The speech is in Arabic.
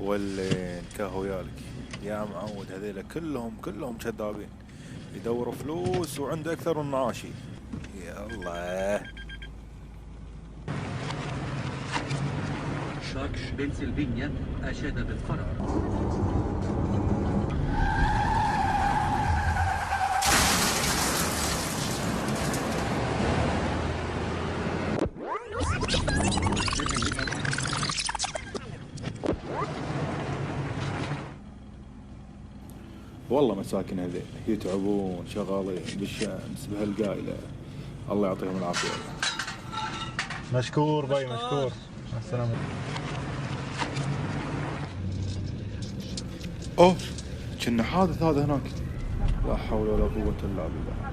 واللي كهو يالك يا معود، هذيلا كلهم كذابين، يدوروا فلوس وعنده اكثر من معاشي. يا الله. شاكش بنسلفانيا أشاد بالقرار. والله مساكن هذيل يتعبون شغالين بالشمس بهالقايلة، الله يعطيهم العافية. مشكور باي مشكور. مع السلامة. اوه كنا حادث هذا هناك، لا حول ولا قوة الا بالله.